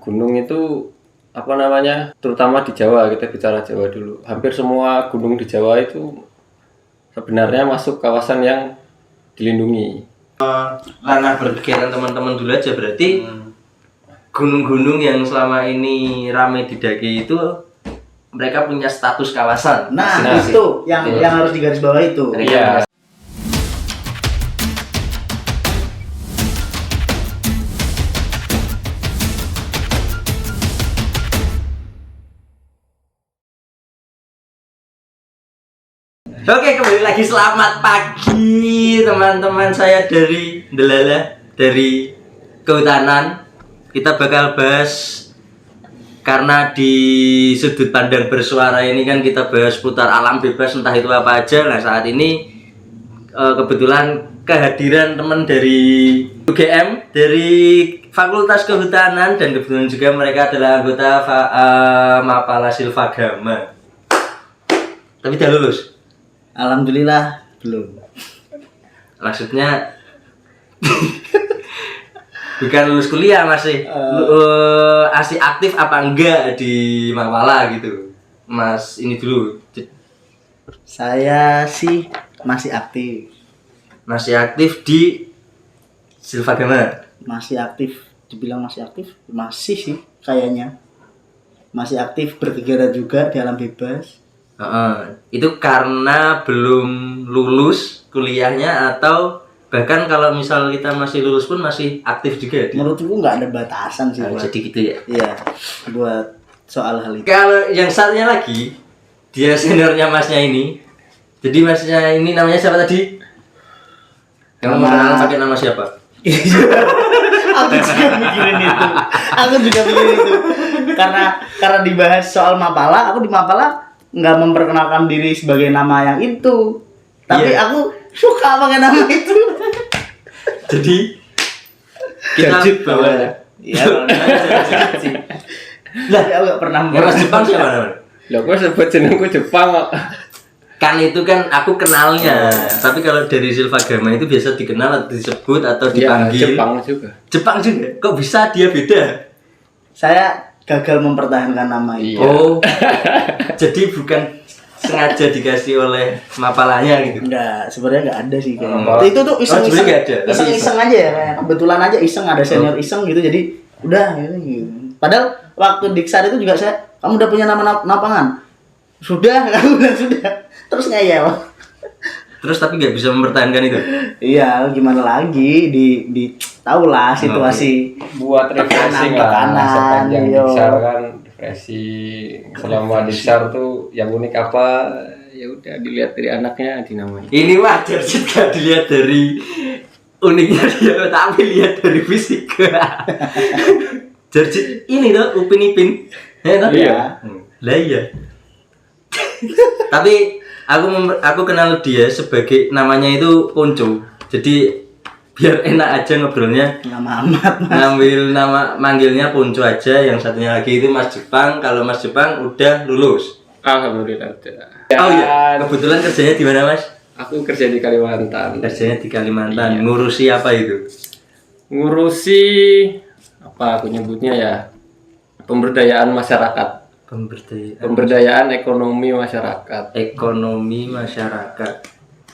gunung itu apa namanya, terutama di Jawa, kita bicara Jawa dulu. Hampir semua gunung di Jawa itu sebenarnya masuk kawasan yang dilindungi. Ranah berkegiatan teman-teman dulu aja berarti gunung-gunung yang selama ini ramai didaki itu mereka punya status kawasan. Nah, itu yang harus digarisbawahi itu. Iya. Oke, kembali lagi, selamat pagi teman-teman saya dari Delala, dari Kehutanan. Kita bakal bahas, karena di sudut pandang bersuara ini kan kita bahas putar alam bebas, entah itu apa aja. Nah, saat ini kebetulan kehadiran teman dari UGM, dari Fakultas Kehutanan, dan kebetulan juga mereka adalah anggota Mapala Silvagama. Tapi udah lulus? Alhamdulillah belum. Maksudnya bukan lulus kuliah, masih masih aktif apa enggak di Mapala gitu, Mas? Ini dulu. Saya sih masih aktif. Masih aktif di Silvagama? Masih aktif, dibilang masih aktif, masih sih kayaknya. Masih aktif berkegiatan juga di alam bebas. Itu karena belum lulus kuliahnya, atau bahkan kalau misal kita masih lulus pun masih aktif juga? Menurutku nggak ada batasan sih. Jadi gitu ya? Iya, buat soal hal itu. Kalau yang satunya lagi, dia seniornya masnya ini. Jadi masnya ini namanya siapa tadi? Kamu mau pakai nama siapa? Aku juga mikirin itu. Karena dibahas soal Mapala, aku di Mapala nggak memperkenalkan diri sebagai nama yang itu, tapi aku suka pakai nama itu. Jadi kita bawa ya. Lah, aku nggak pernah. Mas Jepang siapa namanya? Loh, gue sebut jenengku Jepang kok. Kan itu kan aku kenalnya, tapi kalau dari Silvagama itu biasa dikenal atau disebut atau dipanggil Jepang juga. Jepang juga. Kok bisa dia beda? Saya gagal mempertahankan nama itu. Oh, jadi bukan sengaja dikasih oleh Mapalanya gitu? Enggak, sebenarnya enggak ada sih kayak. Itu tuh sebenarnya nggak ada, tapi iseng aja ya, kayak kebetulan aja iseng, ada senior iseng gitu, jadi udah gitu. Padahal waktu Diksar itu juga kamu udah punya nama lapangan? Sudah, kamu bilang sudah. Terus ngeyel. Terus tapi nggak bisa mempertahankan itu? Iya, gimana lagi, di tahulah situasi Buat refreshing lah sepanjang Diksar kan, refreshing. Selama Diksar tuh yang unik apa, ya udah dilihat dari anaknya dinamai. Ini wajar sih, gak dilihat dari uniknya dia, tapi lihat dari fisik. Jadi ini tuh Upin Ipin, ya kan? Iya. Lah iya. Tapi aku kenal dia sebagai namanya itu Ponco. Jadi biar enak aja ngobrolnya, nama amat, Mas. ngambil nama manggilnya Ponco aja. Yang satunya lagi itu Mas Jepang. Kalau Mas Jepang udah lulus? Alhamdulillah udah. Oh iya, kebetulan kerjanya di mana, Mas? Aku kerja di Kalimantan. Kerjanya di Kalimantan. Iya. Ngurusi apa itu? Ngurusi apa aku nyebutnya ya? Pemberdayaan masyarakat. Pemberdayaan ekonomi masyarakat. Ekonomi masyarakat.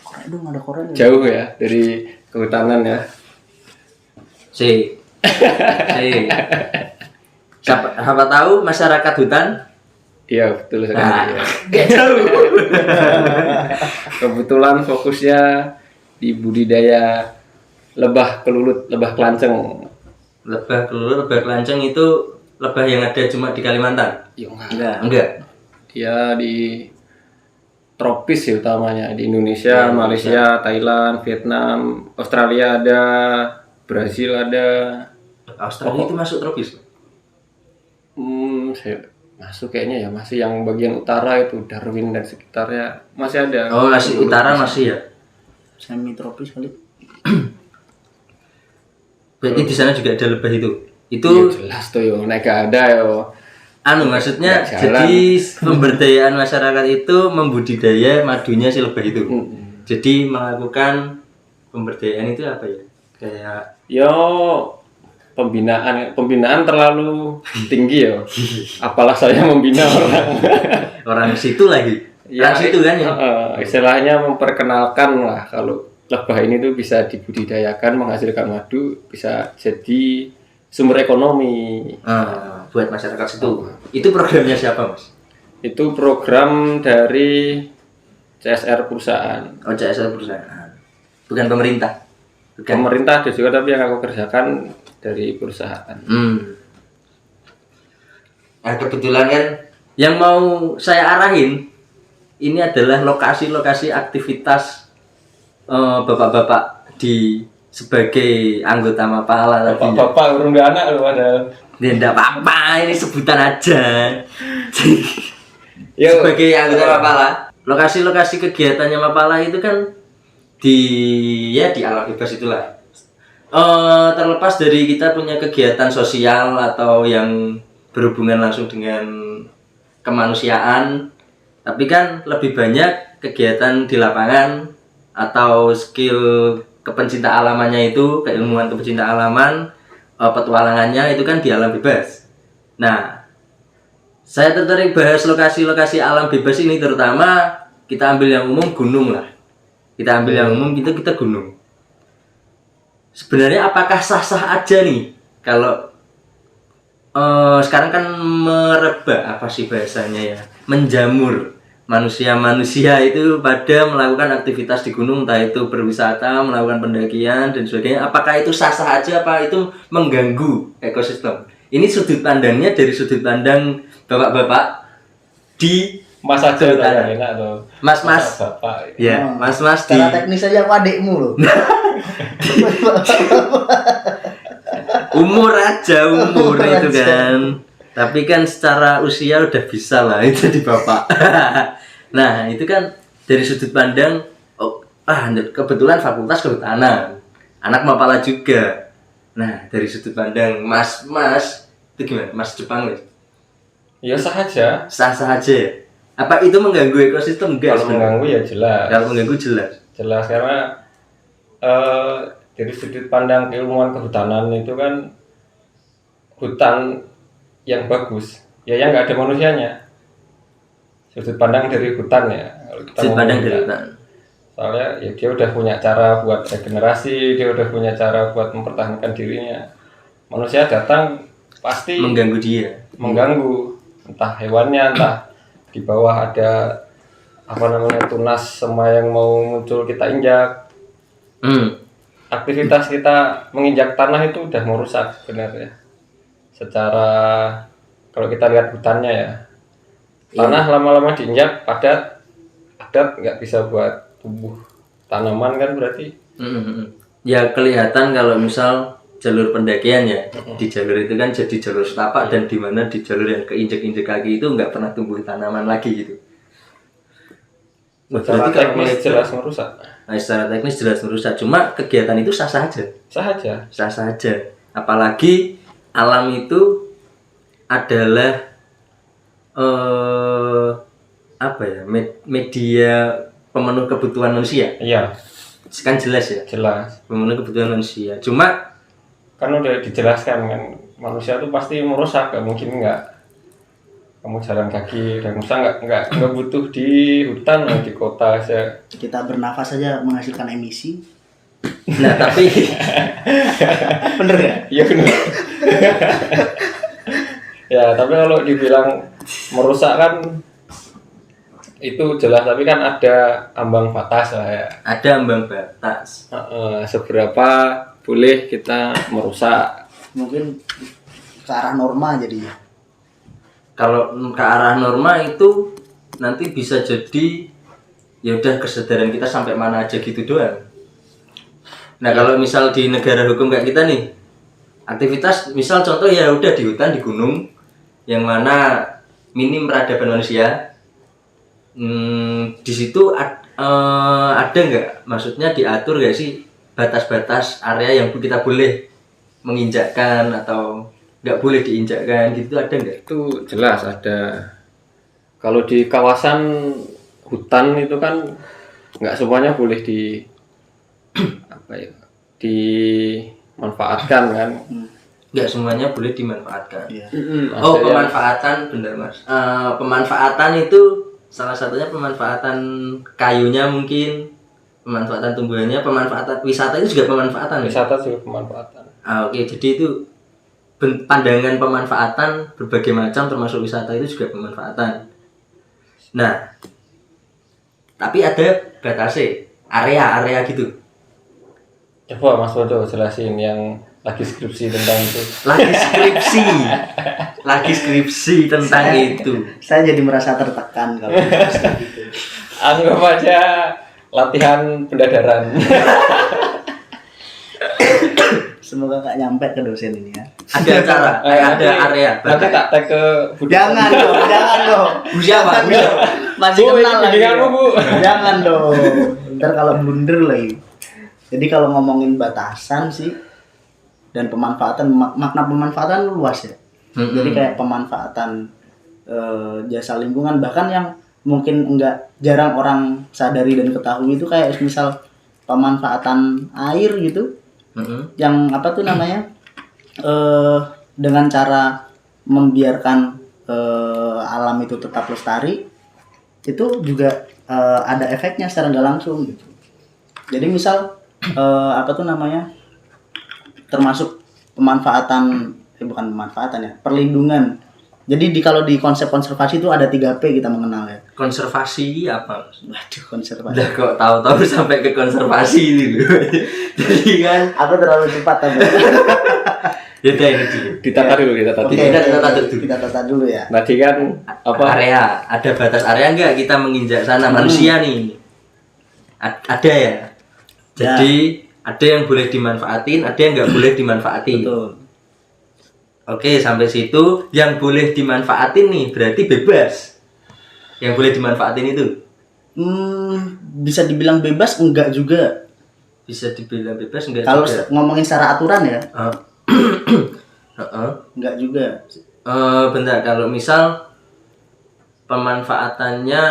Korek dong, ada korek. Jauh ya dari kehutanan ya. Siapa tahu masyarakat hutan? Iya betul sekali. Nah, Ya. jauh. Kebetulan fokusnya di budidaya lebah kelulut, lebah kelanceng. Lebah kelulut, lebah kelanceng itu lebah yang ada cuma di Kalimantan? Ya Enggak. Dia di tropis ya utamanya, di Indonesia, Malaysia, Thailand, Vietnam, Australia ada, Brazil ada. Australia itu masuk tropis? Masuk kayaknya ya, masih yang bagian utara itu Darwin dan sekitarnya masih ada. Oh, masih utara masih ya? Semi tropis kali. Berarti di sana juga ada lebah itu? Itu ya, jelas tuh yo, naik ada yo. Maksudnya jadi pemberdayaan masyarakat itu membudidaya madunya si lebah itu. Jadi melakukan pemberdayaan itu apa ya? Kayak Yo pembinaan terlalu tinggi ya. Apalah saya membina orang. Orang situ lagi. Orang situ kan ya. Istilahnya memperkenalkan lah kalau lebah ini tuh bisa dibudidayakan menghasilkan madu, bisa jadi sumber ekonomi. Buat masyarakat situ. Itu programnya siapa, Mas? Itu program dari CSR perusahaan. Oh, CSR perusahaan. Bukan pemerintah. Bukan. Pemerintah ada juga, tapi yang aku kerjakan dari perusahaan. Nah, kebetulan kan yang mau saya arahin ini adalah lokasi-lokasi aktivitas bapak-bapak di sebagai anggota Mapala tadi. Bapak urung ada anak loh padahal. Ya enggak apa-apa, ini sebutan aja. Yo. Sebagai anggota Mapala, lokasi-lokasi kegiatannya Mapala itu kan di alam bebas itulah. Terlepas dari kita punya kegiatan sosial atau yang berhubungan langsung dengan kemanusiaan, tapi kan lebih banyak kegiatan di lapangan atau skill kepencinta alamannya itu, keilmuan kepencinta alaman, petualangannya itu kan di alam bebas. Nah, saya tertarik bahas lokasi-lokasi alam bebas ini, terutama kita ambil yang umum gunung lah. Kita ambil yang umum, kita gunung. Sebenarnya apakah sah-sah aja nih kalau sekarang kan merebak, apa sih bahasanya ya, menjamur manusia itu pada melakukan aktivitas di gunung, entah itu berwisata, melakukan pendakian dan sebagainya. Apakah itu sah-sah aja, apa itu mengganggu ekosistem? Ini sudut pandangnya dari sudut pandang bapak-bapak di Mas aja enak tuh. Mas-mas. Bapak. Ya, mas-mas di Secara teknis aja aku adekmu loh. umur itu kan. Tapi kan secara usia udah bisa lah itu di bapak. Nah, itu kan dari sudut pandang kebetulan fakultas kehutanan. Anak Mapala juga. Nah, dari sudut pandang mas itu gimana? Mas Jepang ya? Ya sah aja. Sah-sah aja. Apa itu mengganggu ekosistem? Enggak. Kalau mengganggu ya jelas. Kalau mengganggu jelas. Jelas karena dari sudut pandang keilmuan kehutanan itu kan hutan yang bagus, ya yang nggak ada manusianya. Sudut pandang dari hutan ya. Sudut pandang dari hutan. Soalnya ya dia udah punya cara buat regenerasi, dia udah punya cara buat mempertahankan dirinya. Manusia datang pasti mengganggu dia. Mengganggu entah hewannya, entah di bawah ada tunas semua yang mau muncul kita injak. Aktivitas kita menginjak tanah itu udah merusak sebenarnya. Secara kalau kita lihat hutannya ya, tanah lama-lama diinjak padat nggak bisa buat tumbuh tanaman kan berarti. Ya kelihatan kalau misal jalur pendakian ya, di jalur itu kan jadi jalur setapak dan di mana di jalur yang keinjek-injek kaki itu nggak pernah tumbuh tanaman lagi gitu. Secara teknis jelas merusak. Nah, secara teknis jelas merusak. Cuma kegiatan itu sah-sah aja. Sah-sah aja. Apalagi alam itu adalah media pemenuh kebutuhan manusia. Iya. Kan jelas ya. Jelas. Pemenuh kebutuhan manusia. Cuma kan udah dijelaskan kan manusia tuh pasti merusak, gak mungkin enggak. Kamu jalan kaki dan usaha nggak butuh di hutan di kota aja. Kita bernafas saja menghasilkan emisi. Nah tapi bener ya? Iya bener. Ya tapi kalau dibilang merusak kan itu jelas, tapi kan ada ambang batas lah ya. Ada ambang batas. Seberapa boleh kita merusak? Mungkin ke arah norma jadinya. Kalau ke arah norma itu nanti bisa jadi ya udah kesadaran kita sampai mana aja gitu doang. Nah kalau misal di negara hukum kayak kita nih, aktivitas misal contoh ya udah di hutan, di gunung, yang mana minim peradaban manusia, di situ ada nggak, maksudnya diatur nggak sih batas-batas area yang kita boleh menginjakkan atau nggak boleh diinjakkan gitu, ada nggak? Itu jelas ada. Kalau di kawasan hutan itu kan nggak semuanya boleh dimanfaatkan kan. nggak semuanya boleh dimanfaatkan. Iya. Oh, Ada yang- pemanfaatan benar Mas. Pemanfaatan itu salah satunya pemanfaatan kayunya mungkin, pemanfaatan tumbuhannya, pemanfaatan wisata itu juga pemanfaatan. Ya? wisata juga pemanfaatan. Oke, jadi itu pandangan pemanfaatan berbagai macam termasuk wisata itu juga pemanfaatan. Nah, tapi ada batasnya, area gitu. Coba Mas Bodo jelasin yang lagi skripsi tentang itu. Lagi skripsi tentang itu. Saya jadi merasa tertekan kalau gitu. Anggap aja latihan pendadaran. Semoga nggak nyampe ke dosen ini ya. Ada acara, ada area. Nanti tak tag ke Bu. Jangan dong, jangan dong. Bu siapa? Bu siapa? Masih Bu, kenal ini lagi. bimbinganmu, Bu. Jangan dong. Ntar kalau blunder lagi. Jadi kalau ngomongin batasan sih dan pemanfaatan, makna pemanfaatan luas ya. Jadi kayak pemanfaatan jasa lingkungan, bahkan yang mungkin jarang orang sadari dan ketahui itu kayak misal pemanfaatan air gitu. Yang apa tuh namanya, dengan cara membiarkan alam itu tetap lestari, itu juga ada efeknya secara nggak langsung gitu. Jadi misal apa tuh namanya, termasuk pemanfaatan, bukan pemanfaatan ya, perlindungan. Jadi kalau di konsep konservasi itu ada 3P kita mengenal ya. Konservasi apa? Waduh, konservasi. Udah kok tahu-tahu sampai ke konservasi ini loh. Jadi kan Aku terlalu cepat tapi. ya udah ini dulu. Ditata dulu, ditata Oke, dulu. kita tata dulu ya. Tadi kan apa? Area, ada batas area enggak kita menginjak sana manusia nih? Ada ya. Jadi ada yang boleh dimanfaatin, ada yang nggak boleh dimanfaatin. Betul. Oke, sampai situ yang boleh dimanfaatin nih berarti bebas. Yang boleh dimanfaatin itu Bisa dibilang bebas enggak juga. bisa dibilang bebas enggak Kalau juga? ngomongin secara aturan ya, Heeh. enggak juga. Bentar, kalau misal pemanfaatannya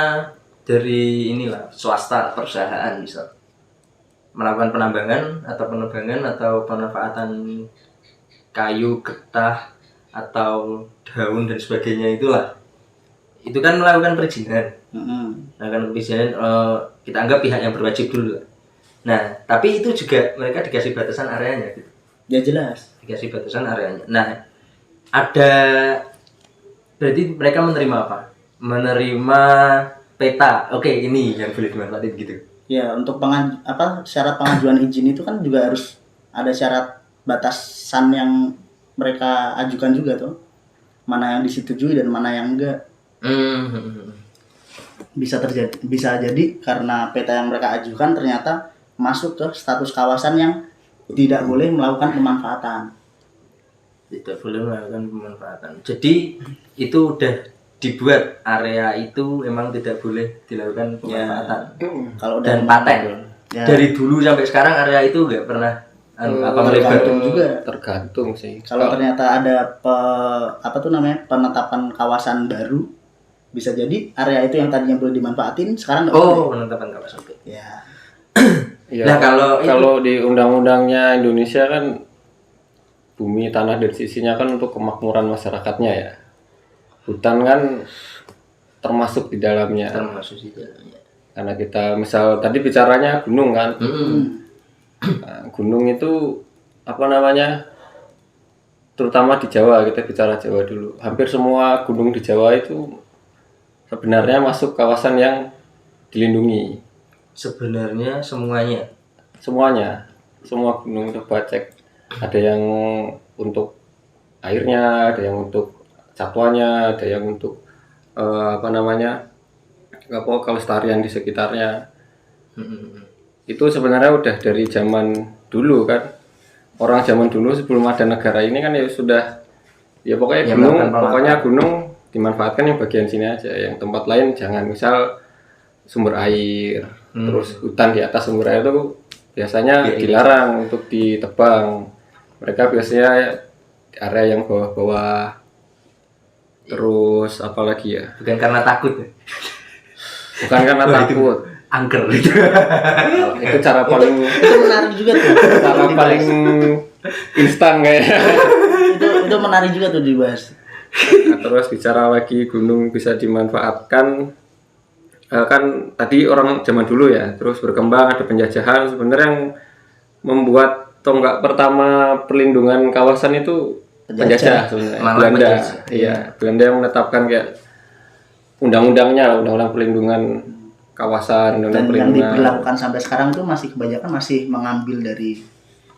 dari inilah swasta, perusahaan misal melakukan penambangan atau penebangan atau pemanfaatan kayu, getah atau daun dan sebagainya itulah, itu kan melakukan perizinan. Melakukan perizinan, kita anggap pihak yang berwajib dulu lah. Nah, tapi itu juga mereka dikasih batasan areanya gitu. Ya jelas. Dikasih batasan areanya. Nah, ada berarti mereka menerima apa? Menerima peta. Oke, ini yang boleh dimanfaatin gitu. Ya, untuk syarat pengajuan izin itu kan juga harus ada syarat batasan yang mereka ajukan juga tuh. Mana yang disetujui dan mana yang enggak. Bisa jadi karena peta yang mereka ajukan ternyata masuk ke status kawasan yang tidak boleh melakukan pemanfaatan. Tidak boleh melakukan pemanfaatan. Jadi itu udah dibuat area itu memang tidak boleh dilakukan pemanfaatan. Kalau Dan udah paten. Ya. Dari dulu sampai sekarang area itu nggak pernah melebar. tergantung juga. Tergantung sih. Kalau ternyata ada penetapan kawasan baru, bisa jadi area itu yang tadinya boleh dimanfaatin sekarang nggak boleh. Penetapan kawasan. Ya. Ya, Nah, kalau di undang-undangnya Indonesia kan bumi, tanah dan sisinya kan untuk kemakmuran masyarakatnya ya. Hutan kan termasuk di dalamnya. Termasuk di dalamnya. Karena kita misal tadi bicaranya gunung kan. Nah, gunung itu apa namanya? Terutama di Jawa, kita bicara Jawa dulu. Hampir semua gunung di Jawa itu sebenarnya masuk kawasan yang dilindungi. Sebenarnya semuanya. Semua gunung coba cek. Ada yang untuk airnya, ada yang untuk satwanya, ada yang untuk kelestarian di sekitarnya. Itu sebenarnya udah dari zaman dulu kan. Orang zaman dulu sebelum ada negara ini kan ya sudah ya pokoknya gunung dimanfaatkan yang bagian sini aja, yang tempat lain jangan. Misal sumber air, terus hutan di atas sumber air itu biasanya dilarang untuk ditebang. Mereka biasanya area yang bawah-bawah. Terus apalagi ya? Bukan karena takut. Bukan karena takut. Angker itu. Itu cara paling Itu menarik juga tuh. instan kayaknya. Itu Itu menarik juga tuh dibahas. Nah, terus bicara lagi gunung bisa dimanfaatkan, kan tadi orang zaman dulu ya, terus berkembang ada penjajahan. Sebenarnya yang membuat tonggak pertama perlindungan kawasan itu penjajah sebenarnya. Malah Belanda. penjajah. Iya, Belanda yang menetapkan kayak undang-undangnya, undang-undang perlindungan kawasan, Dan undang-undang yang perlindungan. diberlakukan sampai sekarang tuh masih kebanyakan masih mengambil dari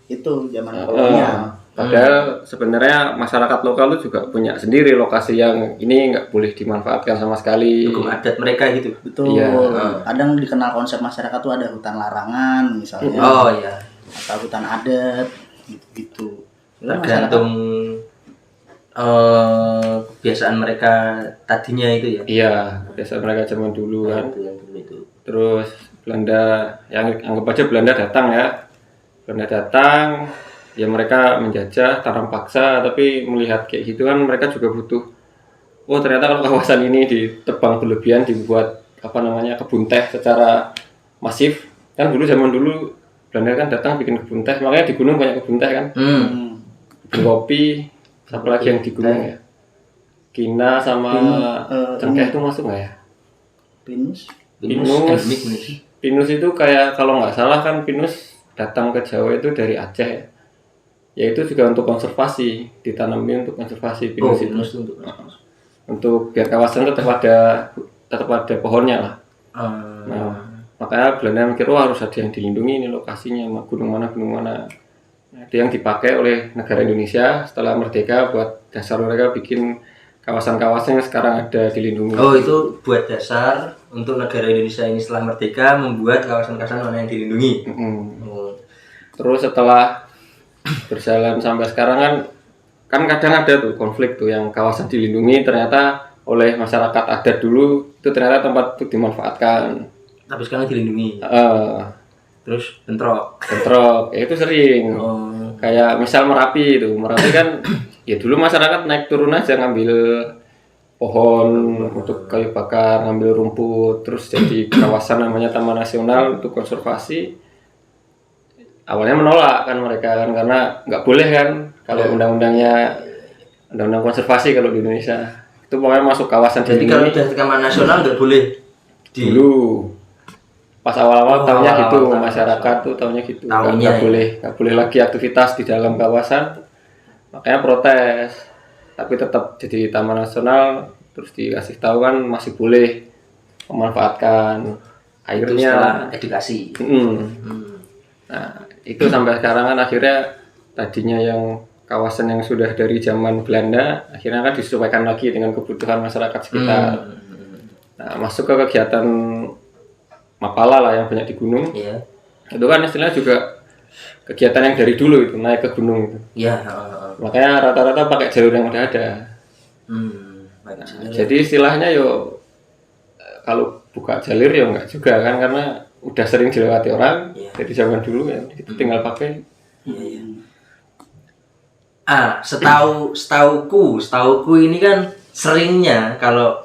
itu zaman kolonial. Padahal sebenarnya masyarakat lokal itu juga punya sendiri lokasi yang ini nggak boleh dimanfaatkan sama sekali. Hukum adat mereka gitu. Betul. Iya. Kadang dikenal konsep masyarakat tuh ada hutan larangan misalnya. Oh iya. Atau hutan adat gitu-gitu. Tergantung kebiasaan mereka tadinya itu ya. Iya, biasa mereka zaman dulu kan. Itu yang dulu itu. Terus Belanda, yang anggap aja Belanda datang ya. Belanda datang, ya mereka menjajah tanam paksa, tapi melihat kayak gitu kan mereka juga butuh. Oh ternyata kalau kawasan ini ditebang berlebihan, dibuat apa namanya kebun teh secara masif. Kan dulu zaman dulu Belanda kan datang bikin kebun teh, makanya di gunung banyak kebun teh kan. Kebun kopi, siapa lagi yang di gunung ya? Kina sama cengkeh itu masuk nggak ya? Pinus. Pinus itu kayak kalau nggak salah kan Pinus datang ke Jawa itu dari Aceh ya. Ya itu juga untuk konservasi, ditanamin untuk konservasi pinus itu. Untuk biar kawasan tetap ada pohonnya lah. Nah, makanya Belanda mikir wah harus ada yang dilindungi ini lokasinya, gunung mana. Nah, itu yang dipakai oleh negara Indonesia setelah merdeka buat dasar mereka bikin kawasan-kawasan yang sekarang ada dilindungi. Oh itu buat dasar untuk negara Indonesia ini setelah merdeka membuat kawasan-kawasan mana yang dilindungi. Terus setelah berjalan sampai sekarang kan kadang ada tuh konflik tuh yang kawasan dilindungi ternyata oleh masyarakat adat dulu itu ternyata tempat itu dimanfaatkan. Tapi sekarang dilindungi. Terus bentrok, ya itu sering. Kayak misal Merapi kan ya dulu masyarakat naik turun aja ngambil pohon untuk kayu bakar, ngambil rumput, terus jadi kawasan namanya Taman Nasional untuk konservasi. Awalnya menolak kan mereka kan karena nggak boleh kan kalau undang-undang konservasi kalau di Indonesia itu pokoknya masuk kawasan jadi kalau udah Taman Nasional nggak boleh dulu pas awal-awal tahunya gitu masyarakat tuh tahunya gitu nggak boleh lagi aktivitas di dalam kawasan makanya protes tapi tetap jadi Taman Nasional terus dikasih tahu kan masih boleh memanfaatkan airnya edukasi. Nah itu sampai sekarang kan akhirnya tadinya yang kawasan yang sudah dari zaman Belanda akhirnya kan disesuaikan lagi dengan kebutuhan masyarakat sekitar. Nah masuk ke kegiatan Mapala lah yang banyak di gunung. Itu kan istilahnya juga kegiatan yang dari dulu itu naik ke gunung itu. Makanya rata-rata pakai jalur yang udah ada. Jadi istilahnya yo kalau buka jalur ya enggak juga kan karena udah sering dilewati orang dari zaman dulu ya kita tinggal pakai. Setauku ini kan seringnya kalau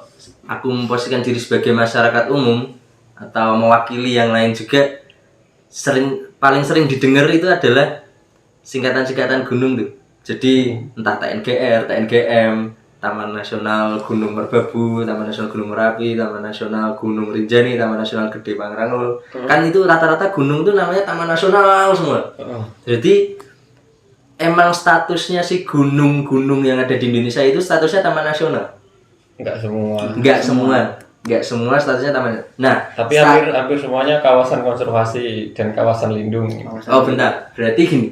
aku memposisikan diri sebagai masyarakat umum atau mewakili yang lain juga paling sering didengar itu adalah singkatan-singkatan gunung tuh. Jadi entah TNGR, TNGM, Taman Nasional Gunung Merbabu, Taman Nasional Gunung Merapi, Taman Nasional Gunung Rinjani, Taman Nasional Gede Pangrango. Kan itu rata-rata gunung tuh namanya Taman Nasional semua. Jadi emang statusnya si gunung-gunung yang ada di Indonesia itu statusnya Taman Nasional. Enggak semua statusnya taman. Nah, tapi hampir semuanya kawasan konservasi dan kawasan lindung. Bentar. Berarti gini.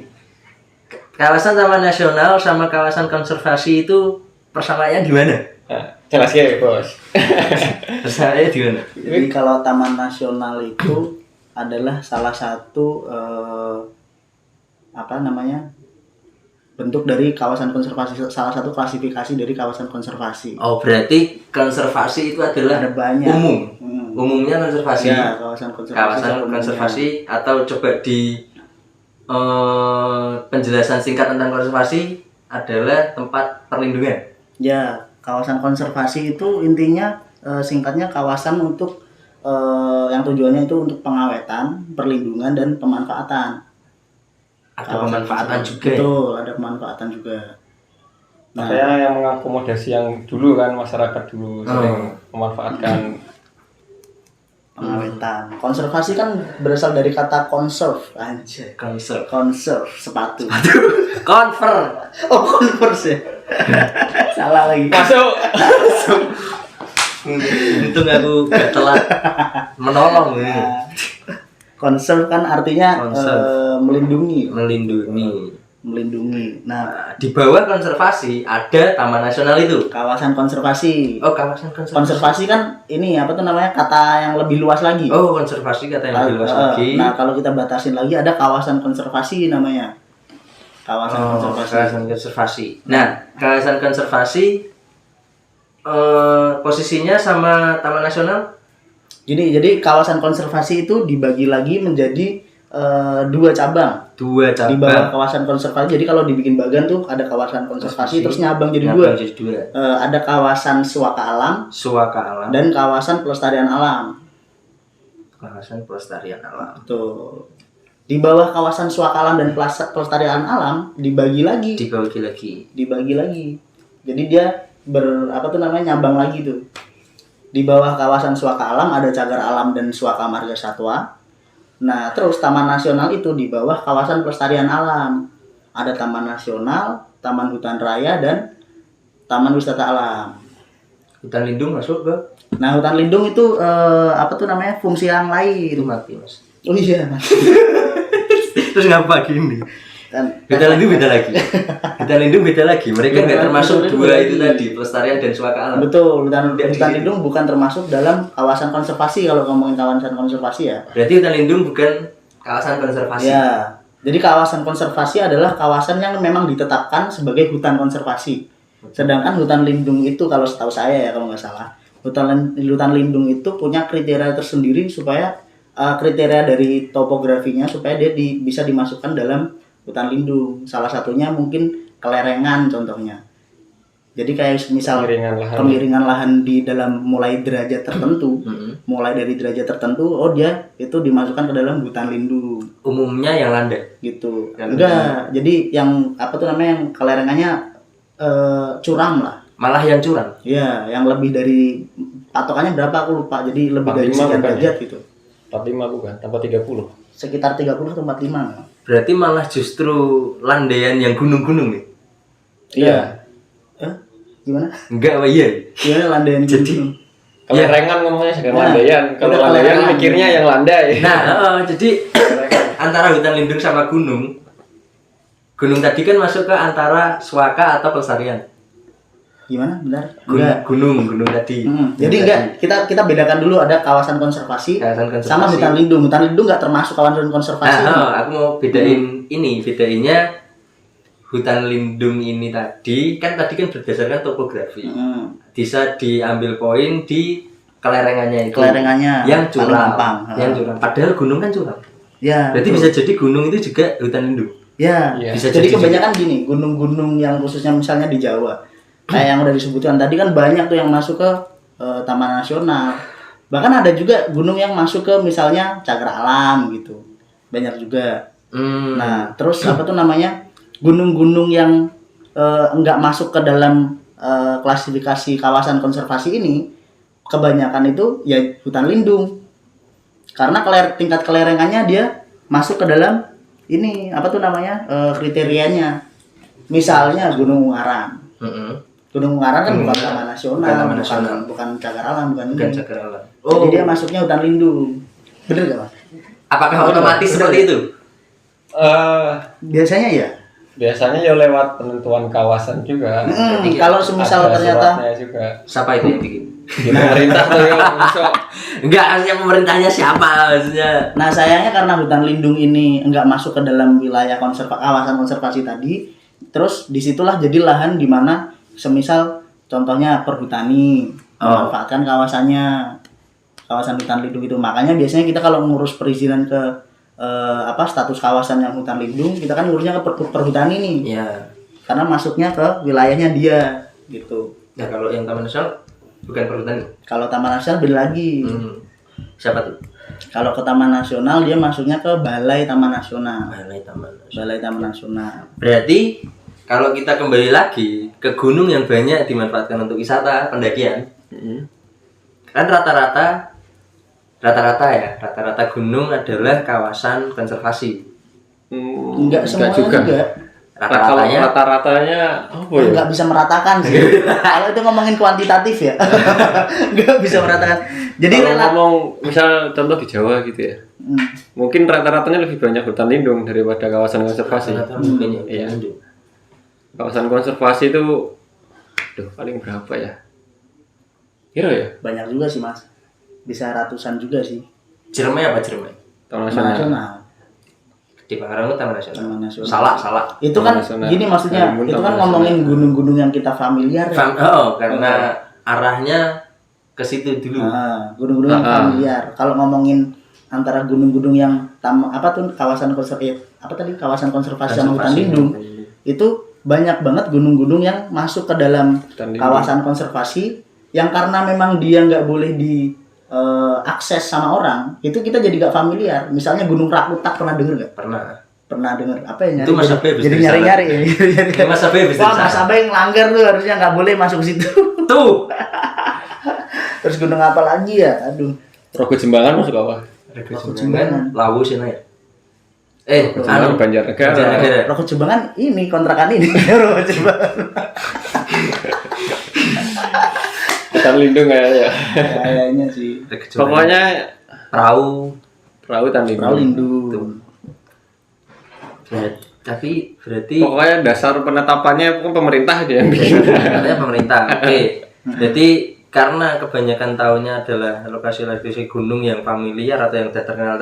Kawasan Taman Nasional sama kawasan konservasi itu persamaannya di mana? Nah, jelas ya, Bos. Persamaannya di mana? Jadi kalau Taman Nasional itu adalah salah satu bentuk dari kawasan konservasi, salah satu klasifikasi dari kawasan konservasi. Oh, berarti konservasi itu adalah ada banyak. Umumnya konservasi. Ya, kawasan konservasi atau coba di penjelasan singkat tentang konservasi adalah tempat perlindungan. Ya, kawasan konservasi itu intinya singkatnya kawasan untuk yang tujuannya itu untuk pengawetan, perlindungan dan pemanfaatan. Ada pemanfaatan juga. Betul, ada pemanfaatan juga. Makanya yang mengakomodasi yang dulu kan masyarakat dulu sering memanfaatkan pengawetan. Konservasi kan berasal dari kata conserve, anjir. Conserve sepatu. Convert. Oh, converse ya. Salah lagi. masuk. Untung aku gak telat menolong ini. Conserve kan artinya melindungi. Nah, Di bawah konservasi ada Taman Nasional itu. kawasan konservasi. Oh, kawasan konservasi. Konservasi kan ini apa tuh namanya, kata yang lebih luas lagi. Oh, konservasi kata yang lebih luas lagi. Nah, kalau kita batasin lagi ada kawasan konservasi namanya. Kawasan konservasi. Kawasan konservasi. Nah, kawasan konservasi posisinya sama Taman Nasional? Jadi kawasan konservasi itu dibagi lagi menjadi dua cabang. Di bawah kawasan konservasi. Jadi kalau dibikin bagan tuh ada kawasan konservasi terus nyabang jadi dua. Ada kawasan suaka alam dan kawasan pelestarian alam. Tuh. Di bawah kawasan suaka alam dan pelestarian alam dibagi lagi. Jadi dia nyabang lagi tuh. Di bawah kawasan suaka alam ada cagar alam dan suaka marga satwa. Nah, terus Taman Nasional itu di bawah kawasan pelestarian alam. Ada Taman Nasional, Taman Hutan Raya, dan Taman Wisata Alam. Hutan lindung masuk ke? Nah, hutan lindung itu fungsi yang lain. Itu mati, Mas. Oh iya, Mas. Terus ngapa gini? Hutan lindung beda lagi. Mereka nggak termasuk dua itu tadi, pelestarian dan suaka alam. Betul, hutan lindung bukan termasuk dalam kawasan konservasi kalau ngomongin kawasan konservasi ya. Berarti hutan lindung bukan kawasan konservasi. Ya. Jadi kawasan konservasi adalah kawasan yang memang ditetapkan sebagai hutan konservasi. Sedangkan hutan lindung itu kalau setahu saya ya kalau nggak salah, hutan lindung itu punya kriteria tersendiri supaya kriteria dari topografinya supaya dia bisa dimasukkan dalam hutan lindung. Salah satunya mungkin kelerengan contohnya. Jadi kayak misal kemiringan lahan di dalam mulai derajat tertentu, mulai dari derajat tertentu, dia itu dimasukkan ke dalam hutan lindung. Umumnya yang landai Gitu. Enggak. Jadi yang yang kelerengannya curam lah. Malah yang curam. Iya, yang lebih dari patokannya berapa aku lupa. Jadi lebih dari sekian derajat gitu. 45 bukan, tanpa 30. Sekitar 30 atau 45. Berarti malah justru landaian yang gunung-gunung nih. Iya. Gimana? Enggak, iya. Gimana landaian gunung? Kelerengan ngomongnya sedang landaian. Kalau landaian mikirnya yang landai. Nah, jadi antara hutan lindung sama gunung tadi kan masuk ke antara suaka atau pelestarian. Gimana? Benar? Gunung tadi. Jadi kita bedakan dulu, ada kawasan konservasi sama hutan lindung. Hutan lindung nggak termasuk kawasan konservasi. Aku mau bedainnya hutan lindung ini tadi kan berdasarkan topografi. Bisa diambil poin di kelerengannya itu. Yang curam. Padahal gunung kan curam. Ya. Berarti bisa jadi gunung itu juga hutan lindung. Ya. Bisa jadi kebanyakan gini, gunung-gunung yang khususnya misalnya di Jawa. Kayak yang udah disebutkan tadi kan banyak tuh yang masuk ke Taman Nasional. Bahkan ada juga gunung yang masuk ke misalnya cagar alam gitu. Banyak juga. Nah, terus gunung-gunung yang enggak masuk ke dalam klasifikasi kawasan konservasi ini, kebanyakan itu ya hutan lindung. Karena tingkat kelerengannya dia masuk ke dalam ini kriterianya. Misalnya Gunung Ungaran. Gunung Ungaran kan bukan Taman Nasional, bukan cagar alam, bukan cagar alam. Jadi dia masuknya hutan lindung. Bener gak, Mas? Apakah otomatis seperti itu? Biasanya ya. Biasanya ya lewat penentuan kawasan juga. Kalau semisal ternyata juga. Siapa itu yang bikin? Pemerintah tuh yang masuk. Enggak, maksudnya pemerintahnya siapa maksudnya? Nah, sayangnya karena hutan lindung ini enggak masuk ke dalam wilayah kawasan konservasi tadi, terus disitulah jadi lahan di mana semisal contohnya perhutani memanfaatkan kawasannya, kawasan hutan lindung itu. Makanya biasanya kita kalau ngurus perizinan ke status kawasan yang hutan lindung, kita kan ngurusnya ke perhutani nih. Iya. Karena masuknya ke wilayahnya dia gitu. Nah, kalau yang Taman Nasional bukan perhutani. Kalau Taman Nasional beda lagi. Siapa tuh? Kalau ke Taman Nasional dia masuknya ke Balai Taman Nasional. Balai Taman Nasional. Balai Taman Nasional. Berarti kalau kita kembali lagi ke gunung yang banyak dimanfaatkan untuk wisata pendakian, kan rata-rata gunung adalah kawasan konservasi. Enggak semua juga. Rata-ratanya Rata-ratanya apa ya? Enggak bisa meratakan sih. Kalau itu ngomongin kuantitatif ya. Enggak bisa meratakan. Jadi Kalau ngomong misal contoh di Jawa gitu ya. Mungkin rata-ratanya lebih banyak hutan lindung daripada kawasan konservasi. mungkin Iya. Kawasan konservasi itu paling berapa ya? Kira ya? banyak juga sih, Mas. Bisa ratusan juga sih. Ciremai apa Ciremai? Taman nasional. Nasional. Di Pangrango Taman Nasional. Taman Nasional. Salah. Itu kan Nasional. gini maksudnya, Karimun itu Taman kan Nasional. ngomongin gunung-gunung yang kita familiar ya. Karena arahnya ke situ dulu. Gunung-gunung yang familiar. Kalau ngomongin antara gunung-gunung yang kawasan konservasi sama hutan lindung, itu banyak banget gunung-gunung yang masuk ke dalam Hutan lindung. kawasan konservasi yang karena memang dia nggak boleh di akses sama orang, itu kita jadi nggak familiar. Misalnya Gunung Rakutak, pernah denger nggak? Pernah denger apa ya? Itu Mas Abe habis jadi dari nyari-nyari ya. Mas Abe habis Wah, dari Mas sana. Abe yang langgar tuh harusnya nggak boleh masuk situ. Tuh. Terus gunung apa lagi ya? Aduh. Rogo Jembangan masuk apa? Rego Jembangan. Lawu sih naik. Jembangan Banjarnegara. Banjarnegara. Rokok Jembangan ini kontrakan ini. Rokok Jembangan. Hutan lindung kayaknya. Kayaknya sih. Rego Jembangan. Pokoknya perahu. hutan lindung. Perahu lindung. Tapi berarti Pokoknya dasar penetapannya kan pemerintah aja yang bikin. katanya pemerintah. Oke. Berarti karena kebanyakan tahunnya adalah lokasi-lokasi gunung yang familiar atau yang udah terkenal,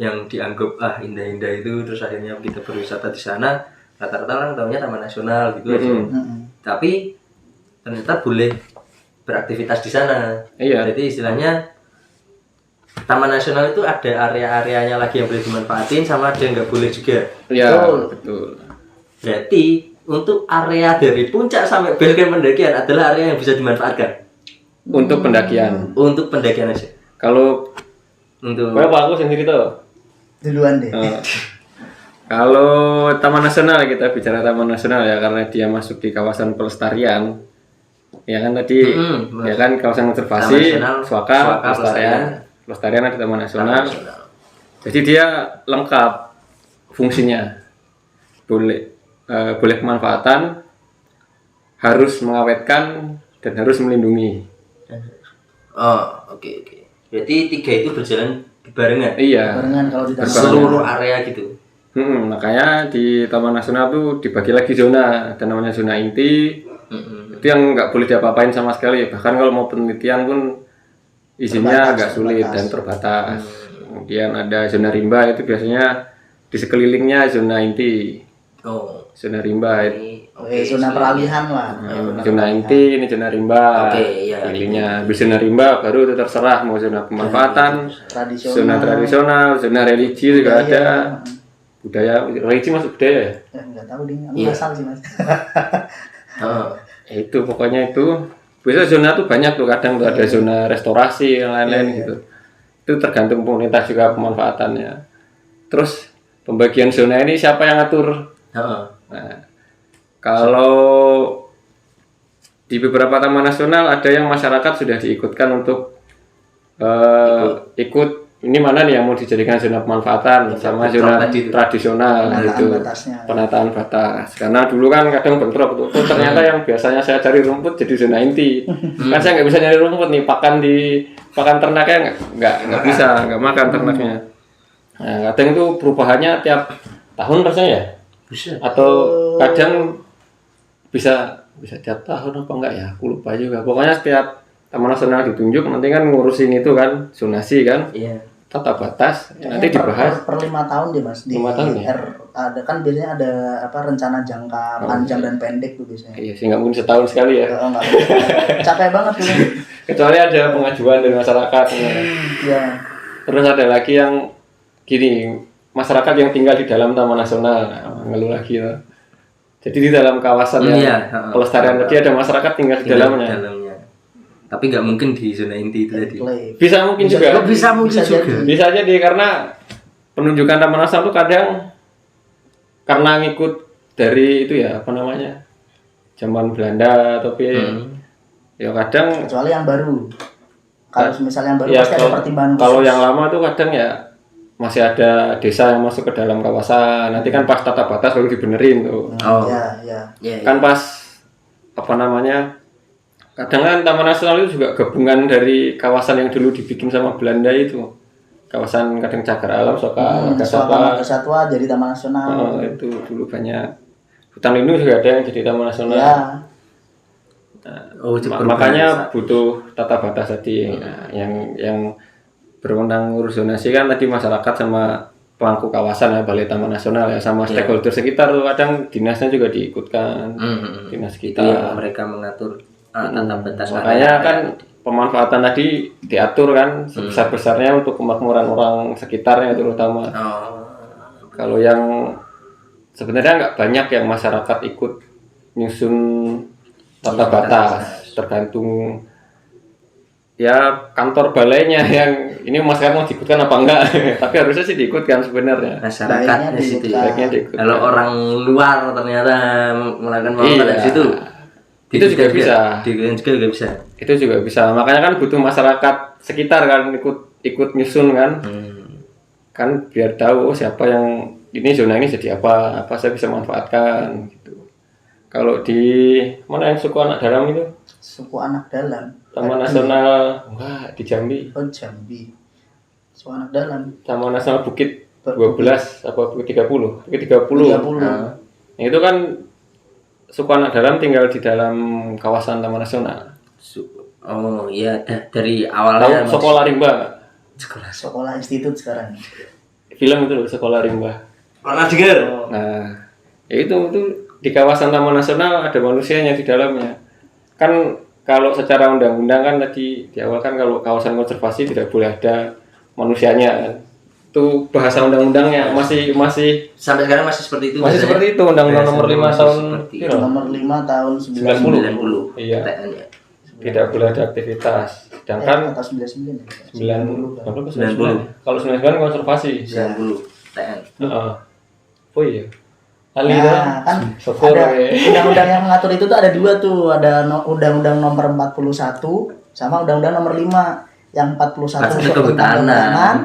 yang dianggap indah-indah itu, terus akhirnya kita berwisata di sana, rata-rata orang tahunya Taman Nasional gitu aja. Tapi ternyata boleh beraktivitas di sana. Iya. Jadi istilahnya Taman Nasional itu ada area-areanya lagi yang boleh dimanfaatin, sama ada yang nggak boleh juga. Iya, betul. Berarti untuk area dari puncak sampai base camp pendakian adalah area yang bisa dimanfaatkan Untuk pendakian. untuk pendakian aja. Kalau Untuk aku sendiri tuh. Duluan deh. Kalau Taman Nasional, kita bicara Taman Nasional ya, karena dia masuk di kawasan pelestarian. Ya kan tadi, ya kan kawasan konservasi, Taman Nasional, Suaka, Pelestarian. pelestarian ada Taman Nasional. Jadi dia lengkap fungsinya. Boleh pemanfaatan, harus mengawetkan, dan harus melindungi. oke. Berarti tiga itu berjalan barengan. Iya. Barengan kalau di Taman Seluruh area gitu. Makanya di Taman Nasional tuh dibagi lagi zona, ada namanya zona inti. Itu yang nggak boleh diapa-apain sama sekali. Bahkan kalau mau penelitian pun izinnya agak sulit dan terbatas. Kemudian ada zona rimba, itu biasanya di sekelilingnya zona inti. Zona rimba itu. zona peralihan lah. Zona inti, ini zona rimba. Iya. Pilihnya di zona rimba baru itu terserah mau zona pemanfaatan, Tradisional. zona tradisional, zona religi juga ada. Budaya, religi masuk budaya ya? Enggak tahu deh, aku asal sih, Mas. Itu pokoknya itu. Biasanya zona tuh banyak tuh, kadang tuh ada zona restorasi dan lain-lain gitu. Itu tergantung pemerintah juga pemanfaatannya. Terus pembagian zona ini siapa yang ngatur? Nah, kalau di beberapa taman nasional ada yang masyarakat sudah diikutkan untuk ikut ini mana nih yang mau dijadikan zona pemanfaatan sama zona tradisional gitu, penataan batas. Karena dulu kan kadang bentrok tuh, ternyata yang biasanya saya cari rumput jadi zona inti. Kan saya nggak bisa nyari rumput nih, pakan ternaknya nggak bisa, nggak makan ternaknya. Nah, kadang itu perubahannya tiap tahun rasanya ya. Bisa. Atau kadang bisa tiap tahun apa enggak ya, aku lupa juga. Pokoknya setiap taman nasional ditunjuk nanti kan ngurusin itu kan, zonasi kan, tata batas, nanti dibahas per 5 tahun deh, Mas. Di 5 tahun ya? ada kan biasanya ada rencana jangka panjang dan pendek tuh biasanya. Iya sih, nggak mungkin setahun sekali ya. Enggak. Capek banget tuh. Kecuali ada pengajuan dari masyarakat. Iya. Terus ada lagi yang gini, masyarakat yang tinggal di dalam taman nasional, ngeluh lagi ya. Jadi di dalam kawasan yang pelestarian tadi ada masyarakat tinggal di dalamnya. Tapi nggak mungkin di zona inti itu tadi. Bisa mungkin juga. Bisa mungkin juga. Bisa jadi karena penunjukan taman nasional itu kadang karena ngikut dari itu ya apa namanya zaman Belanda tapi ya kadang Kecuali yang baru. Kalau misalnya yang baru ya pasti ada pertimbangan khusus. kalau yang lama tuh kadang ya masih ada desa yang masuk ke dalam kawasan. Nanti kan pas tata batas baru dibenerin tuh. Oh. Ya. Kan pas apa namanya kadang kan Taman Nasional itu juga gabungan dari kawasan yang dulu dibikin sama Belanda itu. Kawasan kadang cagar alam, Soka Marga Satwa. Marga Satwa jadi Taman Nasional. Itu dulu banyak. Hutan lindung juga ada yang jadi Taman Nasional. Ya. Makanya butuh tata batas tadi. Nah, yang berwenang ngurus zonasi kan tadi masyarakat sama pemangku kawasan ya, Balai Taman Nasional ya, sama stakeholder sekitar tuh kadang dinasnya juga diikutkan. Dinas Itu kita. yang mereka mengatur tata batas. Makanya kan pemanfaatan tadi diatur kan sebesar-besarnya untuk kemakmuran orang sekitarnya terutama. Kalau yang sebenarnya nggak banyak yang masyarakat ikut nyusun tata batas, tergantung ya kantor balainya yang ini masyarakat mau diikutkan apa enggak. Tapi harusnya sih diikutkan sebenarnya. Masyarakat di situ. Baiknya diikutkan. Kalau orang luar ternyata melakukan pemanfaatan di situ. Itu juga bisa. Juga bisa. Itu juga bisa. Makanya kan butuh masyarakat sekitar kan ikut nyusun kan. Kan biar tahu siapa yang ini zona ini jadi apa saya bisa manfaatkan gitu. Kalau di mana yang suku anak dalam itu? Suku anak dalam. Taman Nasional enggak di Jambi. Oh, Jambi. Suku anak dalam. Taman Nasional Bukit 12 apa Bukit 30? Bukit 30. Nah, itu kan suku anak dalam tinggal di dalam kawasan Taman Nasional. Oh iya, dari awalnya Sekolah Rimba. Sekolah institut sekarang. Film itu loh, Sekolah Rimba. pernah dengar. Nah, ya itu di kawasan Taman Nasional ada manusianya di dalamnya. Kan kalau secara undang-undang kan tadi di awal kan kalau kawasan konservasi tidak boleh ada manusianya kan. Itu bahasa undang-undangnya masih Sampai sekarang masih seperti itu. masih seperti itu Undang-Undang nomor 5 tahun Nomor 5 tahun 90. 90. Iya. TN ya. Tidak boleh ada aktivitas. Sedangkan atau 99 90 kalau 99 konservasi. 90 TN. Oh iya. Ali Nah, kan syukur ada ya. undang-undang yang mengatur itu tuh ada dua tuh, ada undang-undang nomor 41 sama undang-undang nomor 5. Yang 41 Pasti tentang kehutanan. kehutanan,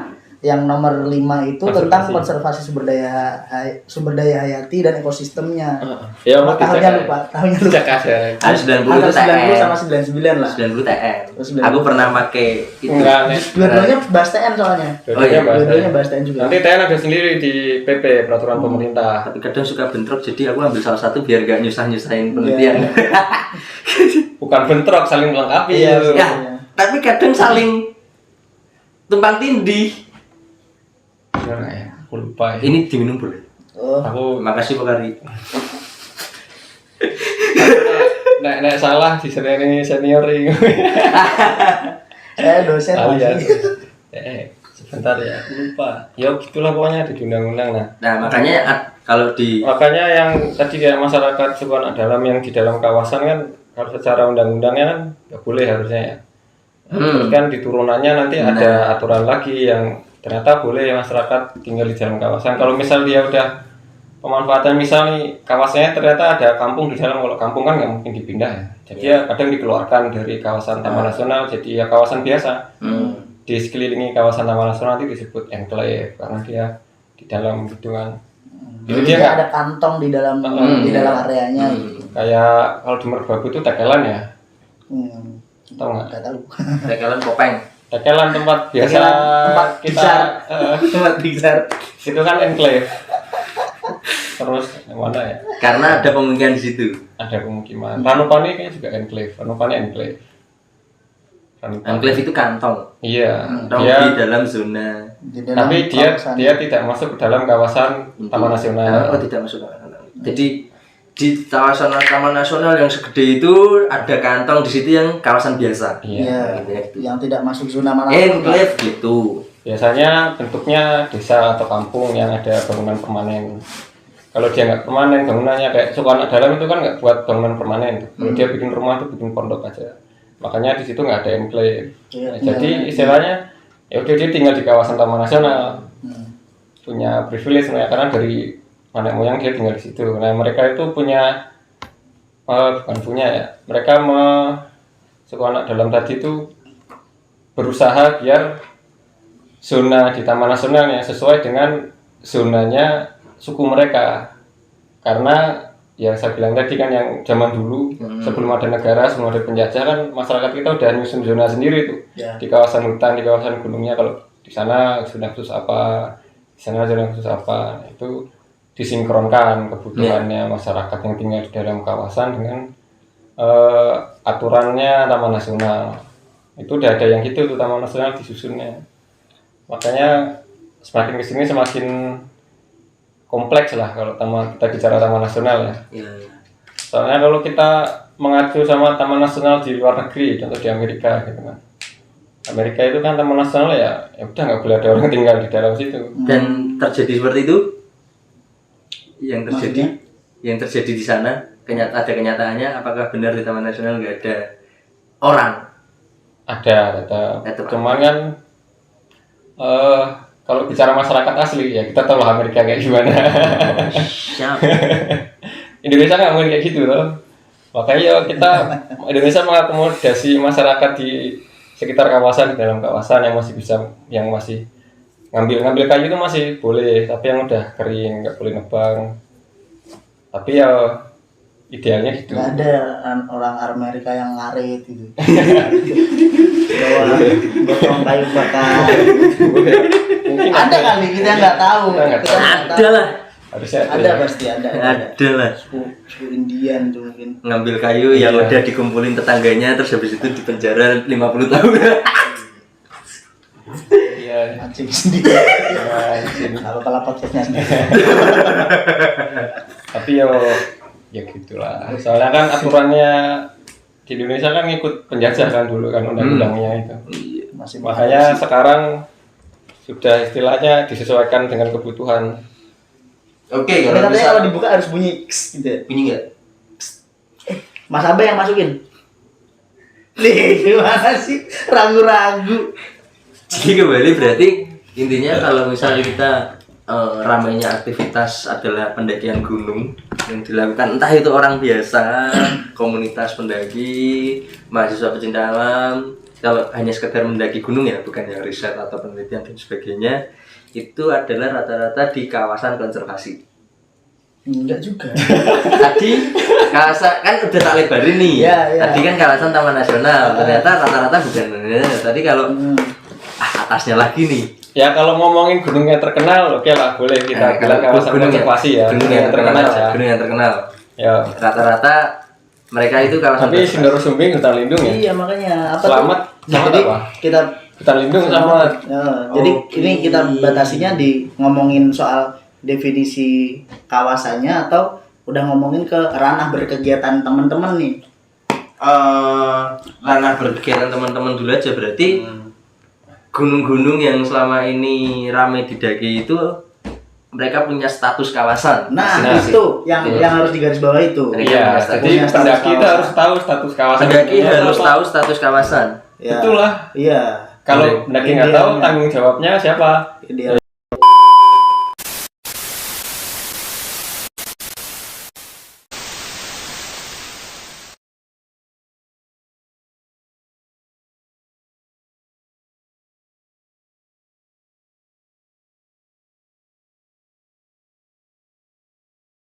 yang nomor 5 itu tentang konservasi sumber daya hayati dan ekosistemnya. Ya Cuma tahunnya lupa. Cek aja. Ada 90 itu Antara 90 TN. sama 99 lah. 90 TN. Terus 90. Aku pernah pakai itu. Enggak, Nek. Dua-duanya bahas TN soalnya. Dua-duanya bahas Dua-duanya TN. bahas TN juga. Nanti TN ada sendiri di PP peraturan pemerintah. Tapi kadang suka bentrok, jadi aku ambil salah satu biar gak nyusah-nyusahin penelitian. Bukan bentrok, saling melengkapi. Iya, Ya, tapi kadang saling tumpang tindih. Bener nggak ya? Aku lupa ya. Ini diminum boleh? Oh, Aku Makasih Pak Kari. nek salah di senior ini. saya dosen Kalian. lagi. Sebentar ya, aku lupa. Ya gitulah pokoknya di undang-undang nah. Nah, makanya kalau di Makanya yang tadi kayak masyarakat suku anak dalam yang di dalam kawasan kan harus secara undang-undangnya kan nggak boleh harusnya ya. Terus kan di turunannya nanti ada aturan lagi yang ternyata boleh masyarakat tinggal di dalam kawasan. Kalau misal dia udah pemanfaatan misal nih kawasannya ternyata ada kampung di dalam, kalau kampung kan nggak mungkin dipindah ya. Jadi ya kadang dikeluarkan dari kawasan Taman Nasional jadi ya kawasan biasa. Di sekelilingi kawasan Taman Nasional itu disebut enclave karena dia di dalam gitu kan. Jadi dia Dia ada kantong di dalam areanya. kayak kalau di Merbabu itu tekelan ya. Tahu nggak? Nggak tahu. kalian kopeng. Tekelan tempat biasa Tempat kita besar. Tempat besar. itu kan enclave. Terus yang mana ya? Karena ada pemukiman di situ. Ada pemukiman. Ranupane kayaknya juga enclave. Ranupane enclave. Enclave itu kantong. Iya. Kantong Dia, di dalam zona. Di dalam tapi kawasan. dia tidak masuk ke dalam kawasan Taman Nasional. Oh, tidak masuk. Jadi di kawasan Taman Nasional yang segede itu ada kantong di situ yang kawasan biasa. Iya. Iya, yang tidak masuk zona mana. Enclave gitu. Biasanya bentuknya desa atau kampung yang ada bangunan permanen. Kalau dia nggak permanen bangunannya kayak suku anak dalam itu kan nggak buat bangunan permanen. Kalau dia bikin rumah itu bikin pondok aja. Makanya di situ nggak ada enclave. Iya, Nah, jadi istilahnya ya udah dia tinggal di kawasan Taman Nasional. Punya privilege karena dari nenek moyang dia tinggal di situ. Nah mereka itu punya bukan punya ya, mereka suku anak dalam tadi itu berusaha biar zona di Taman Nasionalnya sesuai dengan zonanya suku mereka. Karena ya saya bilang tadi kan yang zaman dulu sebelum ada negara, sebelum ada penjajah kan masyarakat kita udah nyusun zona sendiri tuh. Ya. Di kawasan hutan, di kawasan gunungnya, kalau di sana zona khusus apa, di sana zona khusus apa. Nah, itu disinkronkan kebutuhannya masyarakat yang tinggal di dalam kawasan dengan aturannya Taman Nasional. Itu udah ada yang gitu tuh Taman Nasional disusunnya. Makanya semakin kesini semakin kompleks lah kalau kita bicara Taman Nasional ya. Iya, iya. Soalnya kalau kita mengacu sama Taman Nasional di luar negeri, contoh di Amerika gitu kan. Amerika itu kan Taman Nasional ya udah nggak boleh ada orang tinggal di dalam situ. Dan terjadi seperti itu? Yang terjadi di sana, ada kenyataannya, apakah benar di Taman Nasional nggak ada orang? Ada. Cuman kan kalau bicara masyarakat asli ya kita tahu lah Amerika kayak gimana. Siap. Indonesia nggak mungkin kayak gitu loh. Makanya kita Indonesia mengakomodasi masyarakat di sekitar kawasan, di dalam kawasan yang masih ngambil kayu itu masih boleh, tapi yang udah kering nggak boleh nebang. Tapi ya idealnya gitu. Nggak ada orang Amerika yang ngarit gitu. Bawa gotong kayu bakar. Mungkin Ada kali kita nggak tahu. Kita nggak tahu. Ada lah. Harusnya Ada ya. pasti ada. Ada lah. Suku Indian tuh mungkin. Ngambil kayu yang Iya. udah dikumpulin tetangganya, terus habis itu dipenjara 50 tahun. Iya. Mancing sendiri. Kalau podcastnya sendiri. Tapi ya gitulah. Soalnya kan aturannya di Indonesia kan ngikut penjajah kan dulu kan undang-undangnya itu. Masih Makanya sekarang sudah istilahnya disesuaikan dengan kebutuhan. Oke, Tapi katanya kalau dibuka harus bunyi X gitu ya. bunyi nggak? Mas Abe yang masukin. Nih, gimana sih? Ragu-ragu. Jadi kembali berarti intinya kalau misalnya kita ramainya aktivitas adalah pendakian gunung yang dilakukan entah itu orang biasa, komunitas pendaki, mahasiswa pecinta alam, kalau hanya sekedar mendaki gunung ya, bukan yang riset atau penelitian dan sebagainya, itu adalah rata-rata di kawasan konservasi. Enggak juga. Tadi kawasan kan udah tak lebarin nih. Iya, iya. Tadi kan kawasan Taman Nasional. Ternyata rata-rata bukan. Tadi kalau atasnya lagi nih. Ya kalau ngomongin gunung yang terkenal, oke lah boleh kita bilang kawasan konservasi ya. Gunung yang terkenal ya. Gunung yang terkenal. Ya. Rata-rata mereka itu kawasan. Tapi Sindoro Sumbing hutan lindung ya. Iya, makanya apa Selamat tuh? sama Jadi apa? kita Hutan lindung sama. Ya, jadi ini kita batasinya di ngomongin soal definisi kawasannya atau udah ngomongin ke ranah berkegiatan teman-teman nih. Ranah berkegiatan teman-teman dulu aja berarti gunung-gunung yang selama ini ramai didaki itu mereka punya status kawasan. Nah, Nah, itu yang harus digarisbawahi itu. Iya, jadi Punya status pendaki itu kawasan. harus tahu status kawasan. Pendaki itu harus apa. tahu status kawasan. Ya. Itulah. Iya. Kalau pendaki nggak tahu Idealnya. tanggung jawabnya siapa? Ideal.